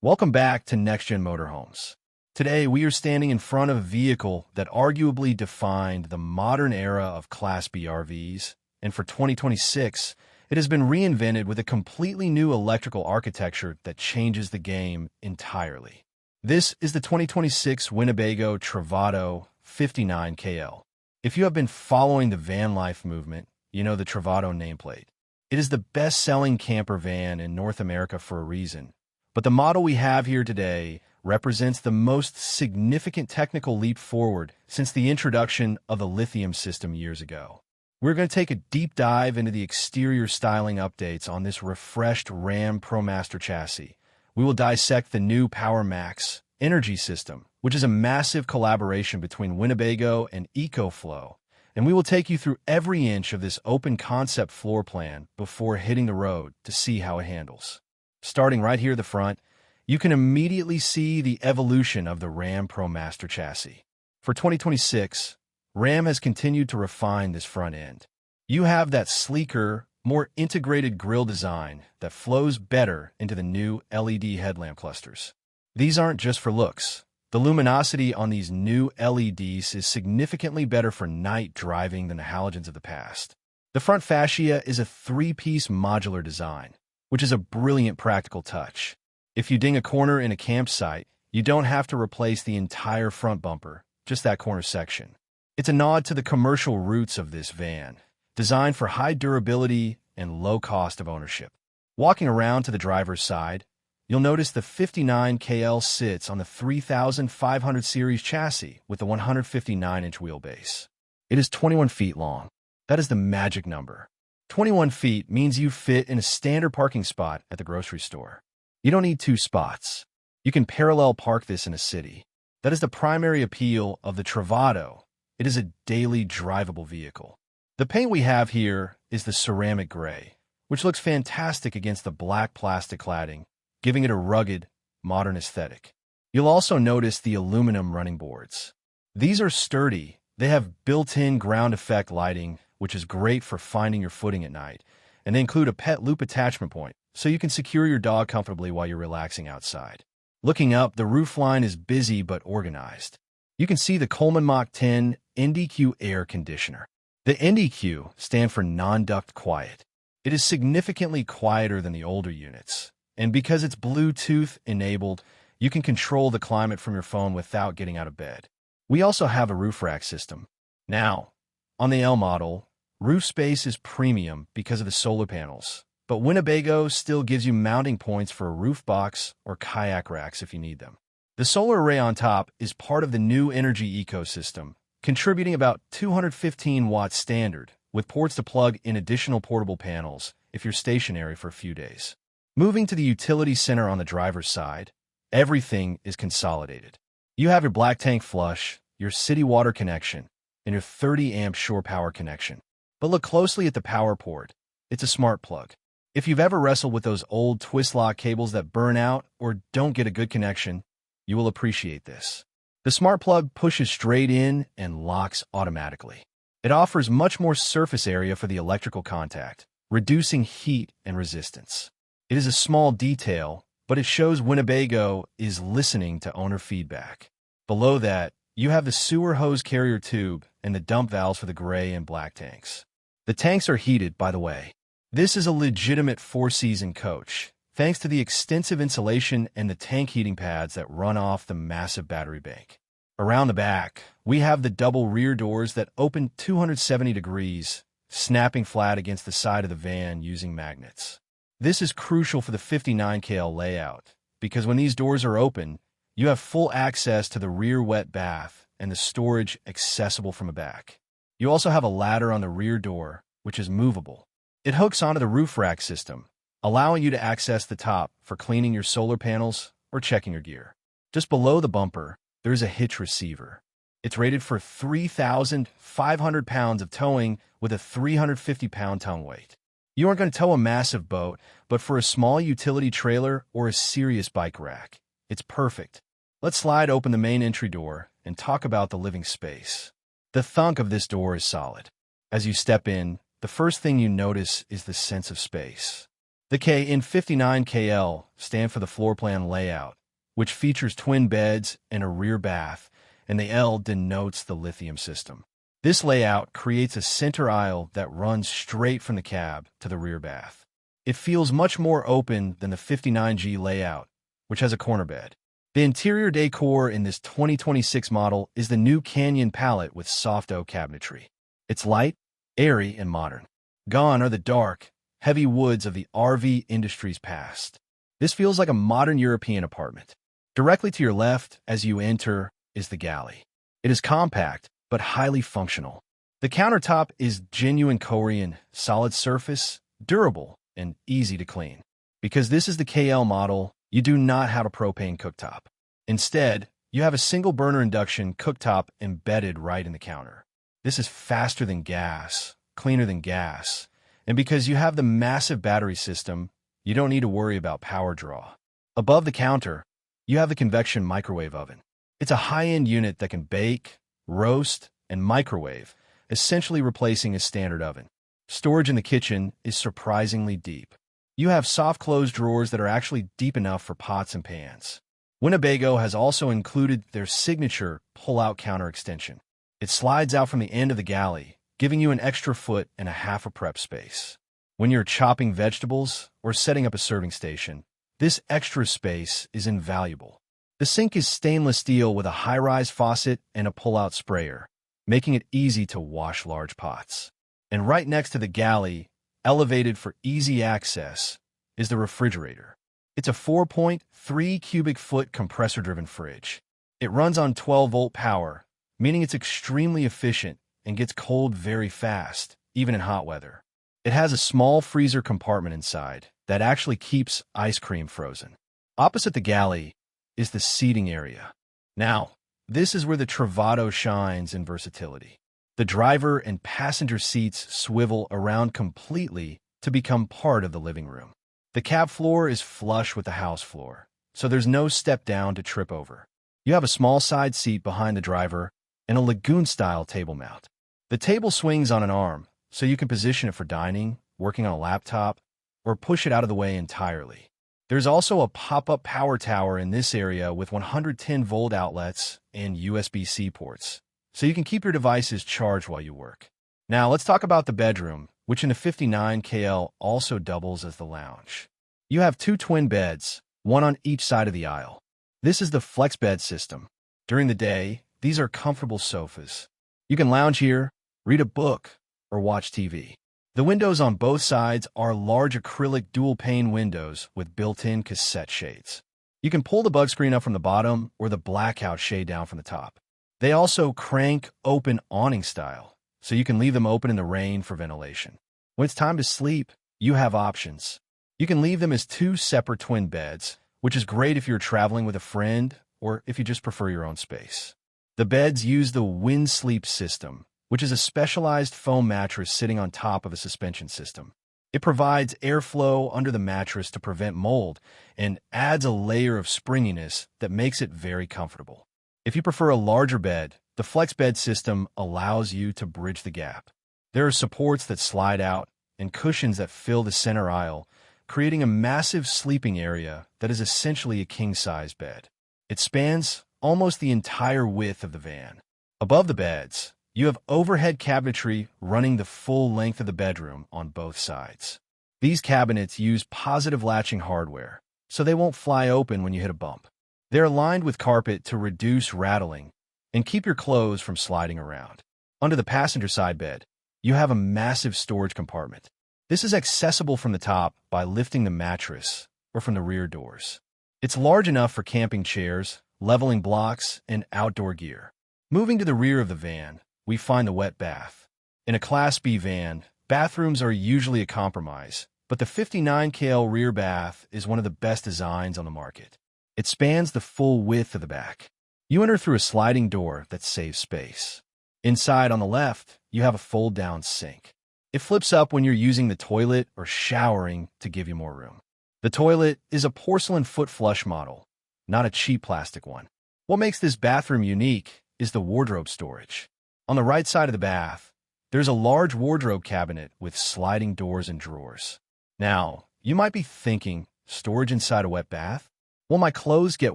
Welcome back to NextGen Motorhomes. Today, we are standing in front of a vehicle that arguably defined the modern era of Class B RVs, and for 2026, it has been reinvented with a completely new electrical architecture that changes the game entirely. This is the 2026 Winnebago Travato 59KL. If you have been following the van life movement, you know the Travato nameplate. It is the best-selling camper van in North America for a reason. But the model we have here today represents the most significant technical leap forward since the introduction of the lithium system years ago. We're going to take a deep dive into the exterior styling updates on this refreshed RAM ProMaster chassis. We will dissect the new Power MAX energy system, which is a massive collaboration between Winnebago and EcoFlow, and we will take you through every inch of this open concept floor plan before hitting the road to see how it handles. Starting right here at the front, you can immediately see the evolution of the RAM ProMaster chassis. For 2026, RAM has continued to refine this front end. You have that sleeker, more integrated grille design that flows better into the new LED headlamp clusters. These aren't just for looks. The luminosity on these new LEDs is significantly better for night driving than the halogens of the past. The front fascia is a three-piece modular design, which is a brilliant practical touch. If you ding a corner in a campsite, you don't have to replace the entire front bumper, just that corner section. It's a nod to the commercial roots of this van, designed for high durability and low cost of ownership. Walking around to the driver's side, you'll notice the 59KL sits on the 3500 series chassis with the 159-inch wheelbase. It is 21 feet long. That is the magic number. 21 feet means you fit in a standard parking spot at the grocery store. You don't need two spots. You can parallel park this in a city. That is the primary appeal of the Travato. It is a daily drivable vehicle. The paint we have here is the ceramic gray, which looks fantastic against the black plastic cladding, giving it a rugged, modern aesthetic. You'll also notice the aluminum running boards. These are sturdy. They have built-in ground effect lighting, which is great for finding your footing at night, and they include a pet loop attachment point, so you can secure your dog comfortably while you're relaxing outside. Looking up, the roofline is busy but organized. You can see the Coleman Mach 10 NDQ air conditioner. The NDQ stands for non-duct quiet. It is significantly quieter than the older units, and because it's Bluetooth enabled, you can control the climate from your phone without getting out of bed. We also have a roof rack system. Now, on the L model, roof space is premium because of the solar panels, but Winnebago still gives you mounting points for a roof box or kayak racks if you need them. The solar array on top is part of the new energy ecosystem, contributing about 215 watts standard, with ports to plug in additional portable panels if you're stationary for a few days. Moving to the utility center on the driver's side, everything is consolidated. You have your black tank flush, your city water connection, and your 30-amp shore power connection. But look closely at the power port. It's a smart plug. If you've ever wrestled with those old twist-lock cables that burn out or don't get a good connection, you will appreciate this. The smart plug pushes straight in and locks automatically. It offers much more surface area for the electrical contact, reducing heat and resistance. It is a small detail, but it shows Winnebago is listening to owner feedback. Below that, you have the sewer hose carrier tube and the dump valves for the gray and black tanks. The tanks are heated, by the way. This is a legitimate four-season coach, thanks to the extensive insulation and the tank heating pads that run off the massive battery bank. Around the back, we have the double rear doors that open 270 degrees, snapping flat against the side of the van using magnets. This is crucial for the 59KL layout, because when these doors are open, you have full access to the rear wet bath and the storage accessible from the back. You also have a ladder on the rear door, which is movable. It hooks onto the roof rack system, allowing you to access the top for cleaning your solar panels or checking your gear. Just below the bumper, there is a hitch receiver. It's rated for 3,500 pounds of towing with a 350-pound tongue weight. You aren't going to tow a massive boat, but for a small utility trailer or a serious bike rack, it's perfect. Let's slide open the main entry door and talk about the living space. The thunk of this door is solid. As you step in, the first thing you notice is the sense of space. The K in 59KL stand for the floor plan layout, which features twin beds and a rear bath, and the L denotes the lithium system. This layout creates a center aisle that runs straight from the cab to the rear bath. It feels much more open than the 59G layout, which has a corner bed. The interior decor in this 2026 model is the new Canyon palette with soft oak cabinetry. It's light, airy, and modern. Gone are the dark, heavy woods of the RV industry's past. This feels like a modern European apartment. Directly to your left, as you enter, is the galley. It is compact, but highly functional. The countertop is genuine Korean, solid surface, durable, and easy to clean. Because this is the KL model, you do not have a propane cooktop. Instead, you have a single burner induction cooktop embedded right in the counter. This is faster than gas, cleaner than gas, and because you have the massive battery system, you don't need to worry about power draw. Above the counter, you have the convection microwave oven. It's a high-end unit that can bake, roast, and microwave, essentially replacing a standard oven. Storage in the kitchen is surprisingly deep. You have soft closed drawers that are actually deep enough for pots and pans. Winnebago has also included their signature pull-out counter extension. It slides out from the end of the galley, giving you an extra foot and a half of prep space. When you're chopping vegetables or setting up a serving station, this extra space is invaluable. The sink is stainless steel with a high-rise faucet and a pull-out sprayer, making it easy to wash large pots. And right next to the galley, elevated for easy access, is the refrigerator. It's a 4.3 cubic foot compressor-driven fridge. It runs on 12-volt power, meaning it's extremely efficient and gets cold very fast, even in hot weather. It has a small freezer compartment inside that actually keeps ice cream frozen. Opposite the galley is the seating area. Now, this is where the Travato shines in versatility. The driver and passenger seats swivel around completely to become part of the living room. The cab floor is flush with the house floor, so there's no step down to trip over. You have a small side seat behind the driver and a lagoon-style table mount. The table swings on an arm, so you can position it for dining, working on a laptop, or push it out of the way entirely. There's also a pop-up power tower in this area with 110-volt outlets and USB-C ports, so you can keep your devices charged while you work. Now, let's talk about the bedroom, which in the 59KL also doubles as the lounge. You have two twin beds, one on each side of the aisle. This is the flex bed system. During the day, these are comfortable sofas. You can lounge here, read a book, or watch TV. The windows on both sides are large acrylic dual-pane windows with built-in cassette shades. You can pull the bug screen up from the bottom or the blackout shade down from the top. They also crank open awning style, so you can leave them open in the rain for ventilation. When it's time to sleep, you have options. You can leave them as two separate twin beds, which is great if you're traveling with a friend or if you just prefer your own space. The beds use the WindSleep system, which is a specialized foam mattress sitting on top of a suspension system. It provides airflow under the mattress to prevent mold and adds a layer of springiness that makes it very comfortable. If you prefer a larger bed, the flex bed system allows you to bridge the gap. There are supports that slide out and cushions that fill the center aisle, creating a massive sleeping area that is essentially a king-size bed. It spans almost the entire width of the van. Above the beds, you have overhead cabinetry running the full length of the bedroom on both sides. These cabinets use positive latching hardware, so they won't fly open when you hit a bump. They're lined with carpet to reduce rattling and keep your clothes from sliding around. Under the passenger side bed, you have a massive storage compartment. This is accessible from the top by lifting the mattress or from the rear doors. It's large enough for camping chairs, leveling blocks, and outdoor gear. Moving to the rear of the van, we find the wet bath. In a Class B van, bathrooms are usually a compromise, but the 59KL rear bath is one of the best designs on the market. It spans the full width of the back. You enter through a sliding door that saves space. Inside on the left, you have a fold-down sink. It flips up when you're using the toilet or showering to give you more room. The toilet is a porcelain foot flush model, not a cheap plastic one. What makes this bathroom unique is the wardrobe storage. On the right side of the bath, there's a large wardrobe cabinet with sliding doors and drawers. Now, You might be thinking, storage inside a wet bath? Will my clothes get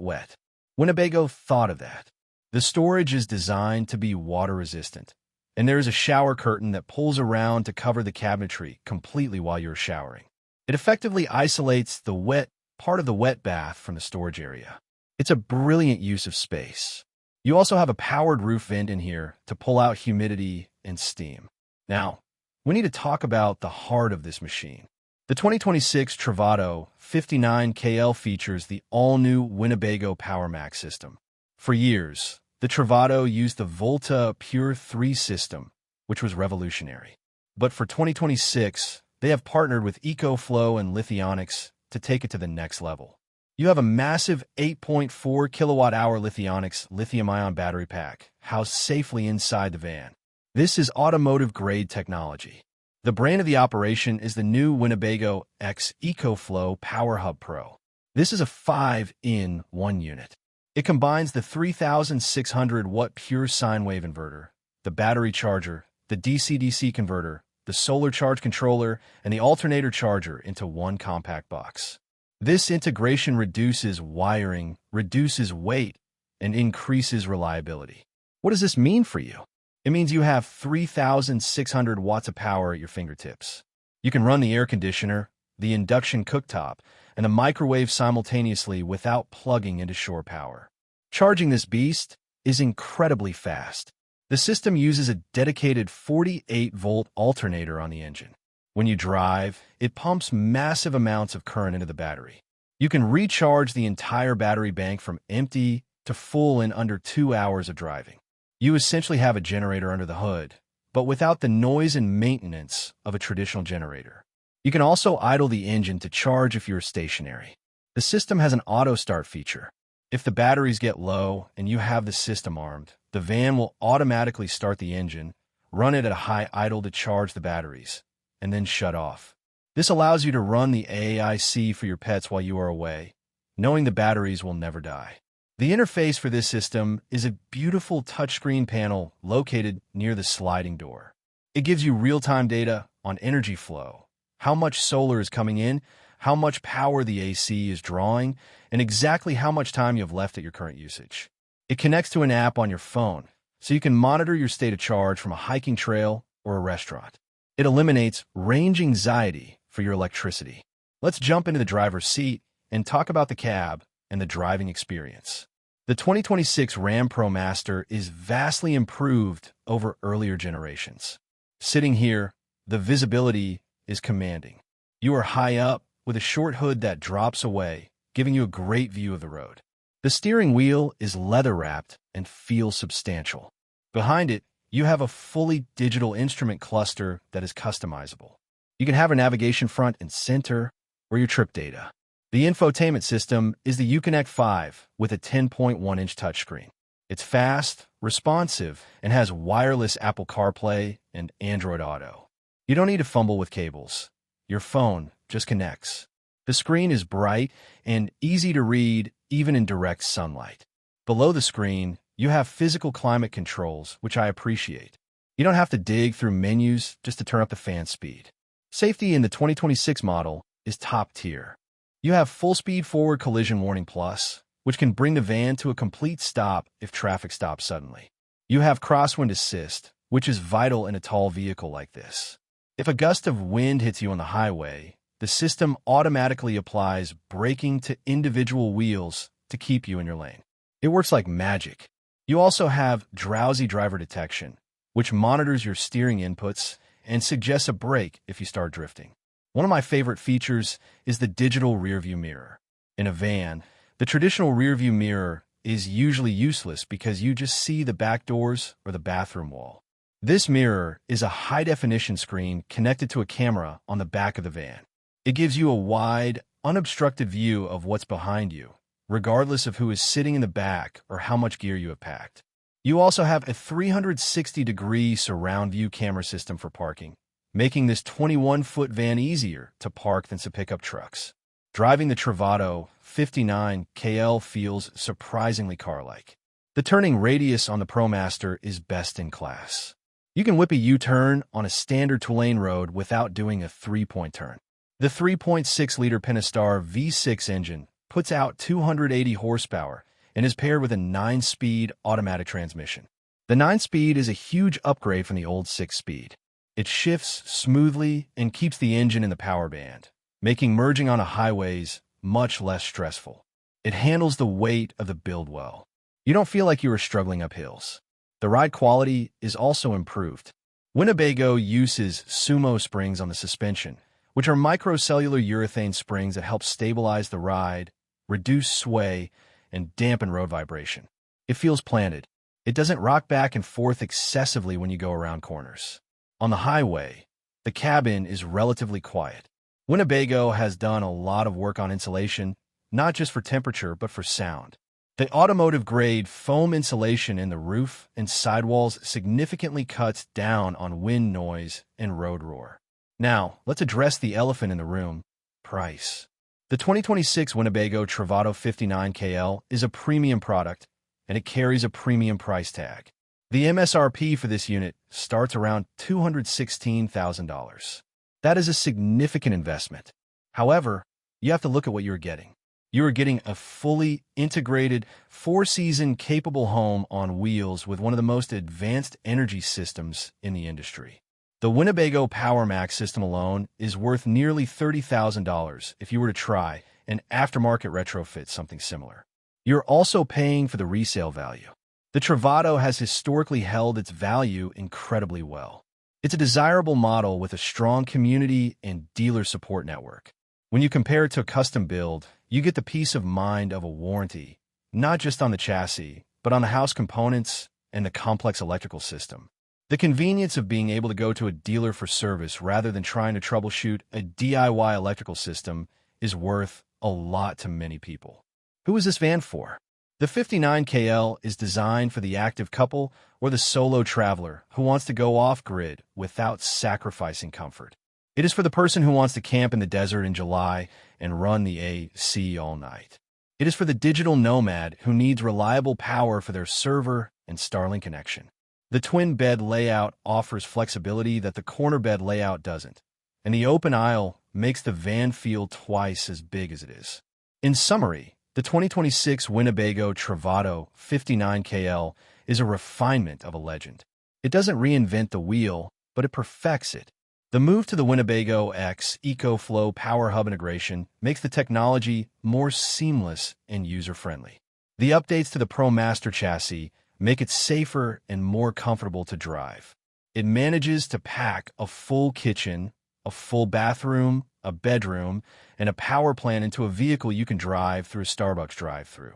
wet? Winnebago thought of that. The storage is designed to be water-resistant, and there is a shower curtain that pulls around to cover the cabinetry completely while you're showering. It effectively isolates the wet part of the wet bath from the storage area. It's a brilliant use of space. You also have a powered roof vent in here to pull out humidity and steam. Now, we need to talk about the heart of this machine. The 2026 Travato 59KL features the all-new Winnebago Power MAX system. For years, the Travato used the Volta Pure 3 system, which was revolutionary. But for 2026, they have partnered with EcoFlow and Lithionics to take it to the next level. You have a massive 8.4 kilowatt-hour Lithionics lithium-ion battery pack housed safely inside the van. This is automotive-grade technology. The brain of the operation is the new Winnebago X EcoFlow Power Hub Pro. This is a 5-in-1 unit. It combines the 3,600-watt pure sine wave inverter, the battery charger, the DC-DC converter, the solar charge controller, and the alternator charger into one compact box. This integration reduces wiring, reduces weight, and increases reliability. What does this mean for you? It means you have 3,600 watts of power at your fingertips. You can run the air conditioner, the induction cooktop, and the microwave simultaneously without plugging into shore power. Charging this beast is incredibly fast. The system uses a dedicated 48-volt alternator on the engine. When you drive, it pumps massive amounts of current into the battery. You can recharge the entire battery bank from empty to full in under 2 hours of driving. You essentially have a generator under the hood, but without the noise and maintenance of a traditional generator. You can also idle the engine to charge if you're stationary. The system has an auto start feature. If the batteries get low and you have the system armed, the van will automatically start the engine, run it at a high idle to charge the batteries, and then shut off. This allows you to run the AAIC for your pets while you are away, knowing the batteries will never die. The interface for this system is a beautiful touchscreen panel located near the sliding door. It gives you real-time data on energy flow, how much solar is coming in, how much power the AC is drawing, and exactly how much time you have left at your current usage. It connects to an app on your phone, so you can monitor your state of charge from a hiking trail or a restaurant. It eliminates range anxiety for your electricity. Let's jump into the driver's seat and talk about the cab and the driving experience. The 2026 RAM ProMaster is vastly improved over earlier generations. Sitting here, the visibility is commanding. You are high up with a short hood that drops away, giving you a great view of the road. The steering wheel is leather-wrapped and feels substantial. Behind it, you have a fully digital instrument cluster that is customizable. You can have a navigation front and center or your trip data. The infotainment system is the Uconnect 5 with a 10.1-inch touchscreen. It's fast, responsive, and has wireless Apple CarPlay and Android Auto. You don't need to fumble with cables. Your phone just connects. The screen is bright and easy to read even in direct sunlight. Below the screen, you have physical climate controls, which I appreciate. You don't have to dig through menus just to turn up the fan speed. Safety in the 2026 model is top tier. You have full-speed forward collision warning plus, which can bring the van to a complete stop if traffic stops suddenly. You have crosswind assist, which is vital in a tall vehicle like this. If a gust of wind hits you on the highway, the system automatically applies braking to individual wheels to keep you in your lane. It works like magic. You also have drowsy driver detection, which monitors your steering inputs and suggests a brake if you start drifting. One of my favorite features is the digital rearview mirror. In a van, the traditional rearview mirror is usually useless because you just see the back doors or the bathroom wall. This mirror is a high-definition screen connected to a camera on the back of the van. It gives you a wide, unobstructed view of what's behind you, regardless of who is sitting in the back or how much gear you have packed. You also have a 360-degree surround view camera system for parking, making this 21-foot van easier to park than some pickup trucks. Driving the Travato 59KL feels surprisingly car-like. The turning radius on the ProMaster is best in class. You can whip a U-turn on a standard two-lane road without doing a three-point turn. The 3.6-liter Pentastar V6 engine puts out 280 horsepower and is paired with a 9-speed automatic transmission. The 9-speed is a huge upgrade from the old 6-speed. It shifts smoothly and keeps the engine in the power band, making merging onto highways much less stressful. It handles the weight of the build well. You don't feel like you are struggling up hills. The ride quality is also improved. Winnebago uses Sumo springs on the suspension, which are microcellular urethane springs that help stabilize the ride, reduce sway, and dampen road vibration. It feels planted. It doesn't rock back and forth excessively when you go around corners. On the highway, the cabin is relatively quiet. Winnebago has done a lot of work on insulation, not just for temperature, but for sound. The automotive-grade foam insulation in the roof and sidewalls significantly cuts down on wind noise and road roar. Now, let's address the elephant in the room: price. The 2026 Winnebago Travato 59KL is a premium product, and it carries a premium price tag. The MSRP for this unit starts around $216,000. That is a significant investment. However, you have to look at what you're getting. You are getting a fully integrated, 4-season capable home on wheels with one of the most advanced energy systems in the industry. The Winnebago Power MAX system alone is worth nearly $30,000 if you were to try an aftermarket retrofit something similar. You're also paying for the resale value. The Travato has historically held its value incredibly well. It's a desirable model with a strong community and dealer support network. When you compare it to a custom build, you get the peace of mind of a warranty, not just on the chassis, but on the house components and the complex electrical system. The convenience of being able to go to a dealer for service rather than trying to troubleshoot a DIY electrical system is worth a lot to many people. Who is this van for? The 59KL is designed for the active couple or the solo traveler who wants to go off-grid without sacrificing comfort. It is for the person who wants to camp in the desert in July and run the AC all night. It is for the digital nomad who needs reliable power for their server and Starlink connection. The twin bed layout offers flexibility that the corner bed layout doesn't, and the open aisle makes the van feel twice as big as it is. In summary, the 2026 Winnebago Travato 59KL is a refinement of a legend. It doesn't reinvent the wheel, but it perfects it. The move to the Winnebago X EcoFlow Power Hub integration makes the technology more seamless and user-friendly. The updates to the ProMaster chassis make it safer and more comfortable to drive. It manages to pack a full kitchen, a full bathroom, a bedroom, and a power plant into a vehicle you can drive through a Starbucks drive-thru.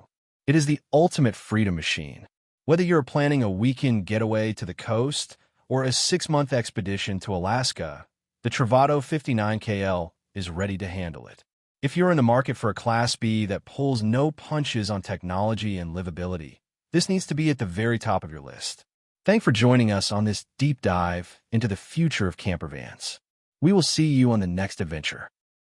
It is the ultimate freedom machine. Whether you're planning a weekend getaway to the coast or a 6-month expedition to Alaska, the Travato 59KL is ready to handle it. If you're in the market for a Class B that pulls no punches on technology and livability, this needs to be at the very top of your list. Thanks for joining us on this deep dive into the future of camper vans. We will see you on the next adventure.